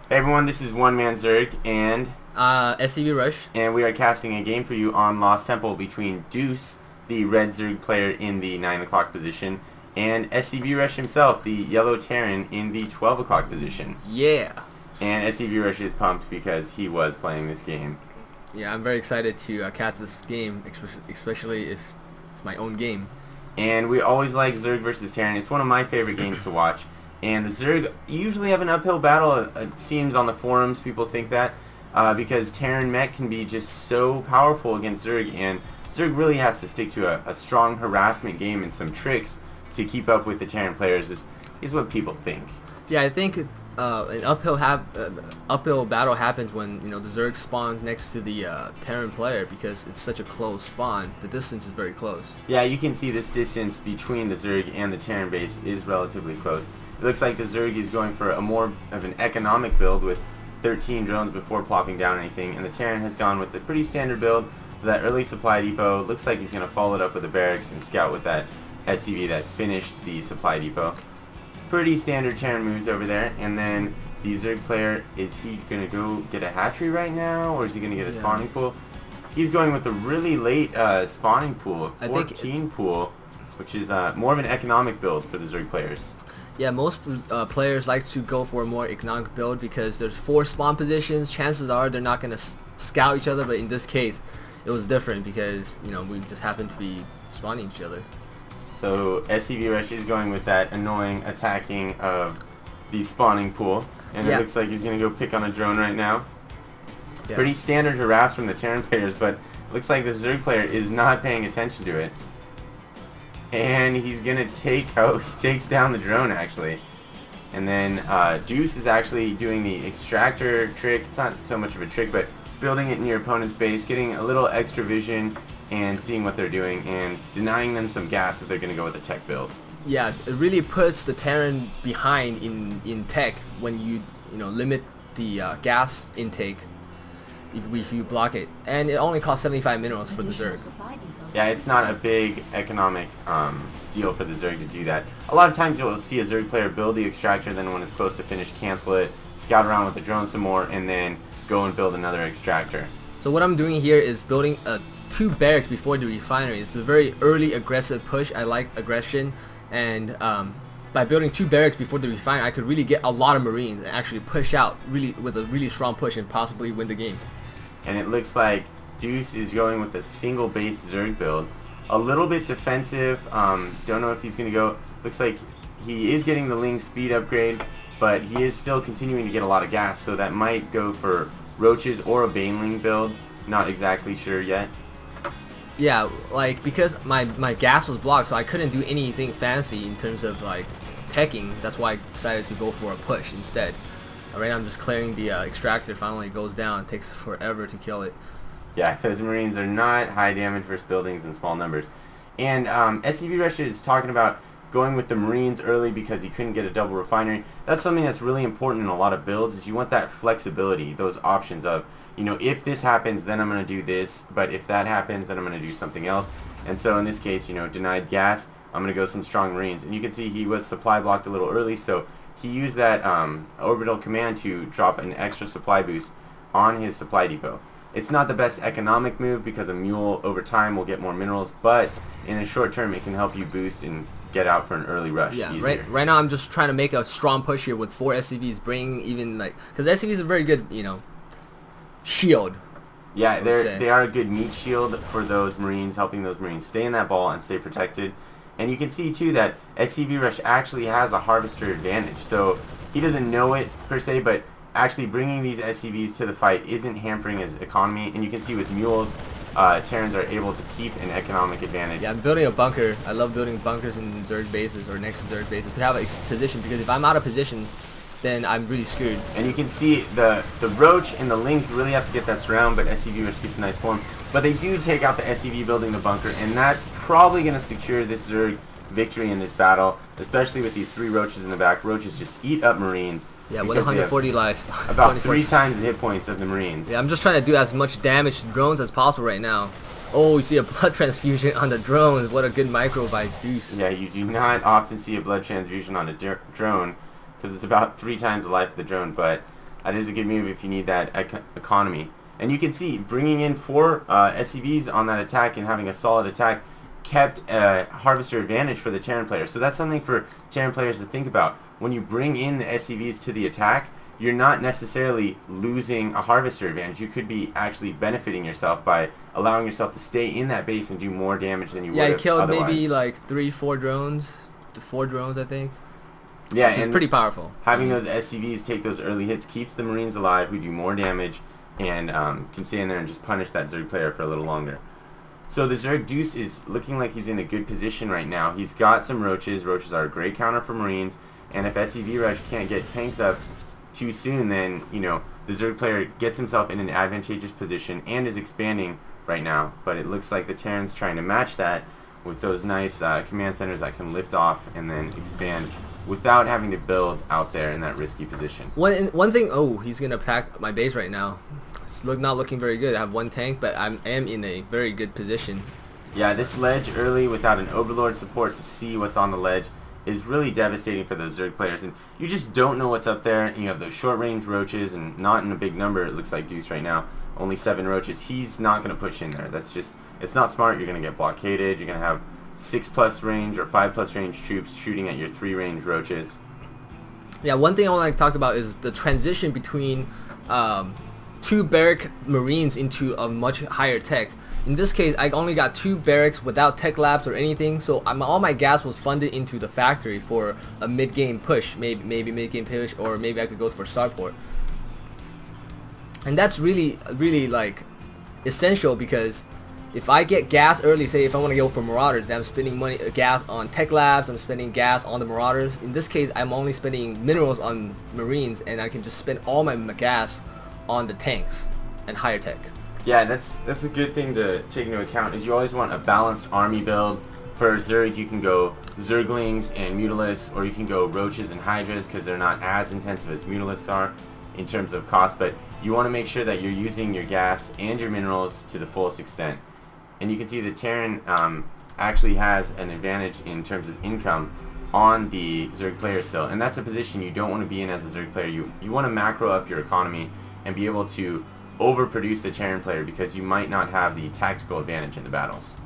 Hey everyone, this is One Man Zerg, and Scvrush. we are casting a game for you on Lost Temple between Deus, the red Zerg player in the 9 o'clock position, and Scvrush himself, the yellow Terran, in the 12 o'clock position. Yeah. And Scvrush is pumped because he was playing this game. Yeah, I'm very excited to cast this game, especially if it's my own game. And we always like Zerg versus Terran. It's one of my favorite games to watch. And the Zerg usually have an uphill battle, it seems on the forums, people think that, because Terran mech can be just so powerful against Zerg, and Zerg really has to stick to a strong harassment game and some tricks to keep up with the Terran players, is what people think. Yeah, I think an uphill battle happens when the Zerg spawns next to the Terran player because it's such a close spawn. The distance is very close. Yeah, you can see this distance between the Zerg and the Terran base is relatively close. It looks like the Zerg is going for a more of an economic build with 13 drones before plopping down anything, and the Terran has gone with a pretty standard build for that early supply depot. Looks like he's going to follow it up with a barracks and scout with that SCV that finished the supply depot. Pretty standard Terran moves over there, and then the Zerg player, is he going to go get a hatchery right now, or is he going to get a spawning pool? He's going with the really late spawning pool, a 14 pool, which is more of an economic build for the Zerg players. Yeah, most players like to go for a more economic build because there's 4 spawn positions. Chances are they're not going to scout each other, but in this case, it was different because we just happened to be spawning each other. So Scvrush is going with that annoying attacking of the spawning pool, and it looks like he's going to go pick on a drone right now. Yeah. Pretty standard harass from the Terran players, but it looks like the Zerg player is not paying attention to it. And he's going to he takes down the drone actually. And then Deus is actually doing the extractor trick. It's not so much of a trick, but building it in your opponent's base, getting a little extra vision and seeing what they're doing and denying them some gas if they're going to go with a tech build. Yeah, it really puts the Terran behind in tech when you limit the gas intake if you block it, and it only costs 75 minerals for the Zerg. Yeah, it's not a big economic deal for the Zerg to do that. A lot of times you'll see a Zerg player build the extractor, then when it's close to finish, cancel it, scout around with the drone some more, and then go and build another extractor. So what I'm doing here is building 2 barracks before the refinery. It's a very early aggressive push. I like aggression, and by building 2 barracks before the refinery, I could really get a lot of Marines and actually push out with a really strong push and possibly win the game. And it looks like Deus is going with a single base Zerg build. A little bit defensive. Don't know if he's going to go. Looks like he is getting the Ling speed upgrade, but he is still continuing to get a lot of gas, so that might go for roaches or a Baneling build. Not exactly sure yet. Yeah, because my gas was blocked, so I couldn't do anything fancy in terms of teching. That's why I decided to go for a push instead. Right now I'm just clearing the extractor. Finally it goes down. It takes forever to kill it. Yeah, those Marines are not high damage versus buildings in small numbers. And Scvrush is talking about going with the Marines early because he couldn't get a double refinery. That's something that's really important in a lot of builds, is you want that flexibility, those options of, if this happens, then I'm going to do this, but if that happens, then I'm going to do something else. And so in this case, denied gas, I'm going to go some strong Marines. And you can see he was supply blocked a little early, so he used that orbital command to drop an extra supply boost on his supply depot. It's not the best economic move because a mule over time will get more minerals, but in the short term it can help you boost and get out for an early rush. Yeah, easier. right now I'm just trying to make a strong push here with 4 SCVs, bringing even because SCVs are very good, shield. Yeah, they are a good meat shield for those Marines, helping those Marines stay in that ball and stay protected. And you can see too that Scvrush actually has a harvester advantage, so he doesn't know it per se, but actually bringing these SCVs to the fight isn't hampering his economy. And you can see with mules, Terrans are able to keep an economic advantage. Yeah, I'm building a bunker. I love building bunkers in Zerg bases or next to Zerg bases to have a position, because if I'm out of position, then I'm really screwed. And you can see the Roach and the Lynx really have to get that surround, but Scvrush keeps a nice form. But they do take out the SCV building the bunker, and that's probably going to secure this Zerg victory in this battle, especially with these 3 Roaches in the back. Roaches just eat up Marines. Yeah, with 140 life. About 3 times the hit points of the Marines. Yeah, I'm just trying to do as much damage to drones as possible right now. Oh, you see a blood transfusion on the drones. What a good micro by Deus. Yeah, you do not often see a blood transfusion on a drone, because it's about 3 times the life of the drone, but That is a good move if you need that economy. And you can see bringing in 4 SCVs on that attack and having a solid attack kept a harvester advantage for the Terran player. So that's something for Terran players to think about. When you bring in the SCVs to the attack, you're not necessarily losing a harvester advantage. You could be actually benefiting yourself by allowing yourself to stay in that base and do more damage than you would have otherwise. Yeah, I killed maybe like 3-4 drones, to 4 drones I think. Yeah, which is pretty powerful. Having those SCVs take those early hits keeps the Marines alive, who do more damage, and can stay in there and just punish that Zerg player for a little longer. So the Zerg Deus is looking like he's in a good position right now. He's got some roaches. Roaches are a great counter for Marines, and if Scvrush can't get tanks up too soon, then the Zerg player gets himself in an advantageous position and is expanding right now. But it looks like the Terran's trying to match that with those nice command centers that can lift off and then expand without having to build out there in that risky position. One thing, oh, he's gonna attack my base right now. It's not looking very good. I have 1 tank, but I am in a very good position. Yeah, this ledge early without an Overlord support to see what's on the ledge is really devastating for the Zerg players, and you just don't know what's up there. And you have those short-range roaches, and not in a big number. It looks like Deus right now, only 7 roaches. He's not going to push in there. That's just, it's not smart. You're going to get blockaded. You're going to have 6+ range or 5+ range troops shooting at your 3 range roaches. Yeah, one thing I want to talk about is the transition between 2 barrack Marines into a much higher tech. In this case, I only got 2 barracks without tech labs or anything, so all my gas was funded into the factory for a mid-game push, maybe mid-game push, or maybe I could go for starport. And that's really like essential, because if I get gas early, say if I want to go for Marauders, then I'm spending gas on tech labs, I'm spending gas on the Marauders. In this case, I'm only spending minerals on Marines, and I can just spend all my gas on the tanks and higher tech. Yeah, that's a good thing to take into account, is you always want a balanced army build. For Zerg, you can go Zerglings and Mutalisks, or you can go Roaches and Hydras, because they're not as intensive as Mutalisks are in terms of cost, but you want to make sure that you're using your gas and your minerals to the fullest extent. And you can see the Terran actually has an advantage in terms of income on the Zerg player still, and that's a position you don't want to be in as a Zerg player. You want to macro up your economy and be able to overproduce the Terran player, because you might not have the tactical advantage in the battles.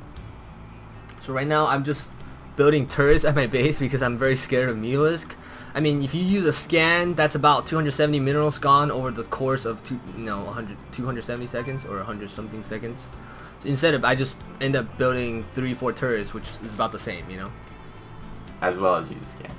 So right now I'm just building turrets at my base because I'm very scared of Mutalisk. I mean, if you use a scan, that's about 270 minerals gone over the course of 270 seconds or 100 something seconds. So instead of, I just end up building 3-4 turrets, which is about the same, As well as use a scan.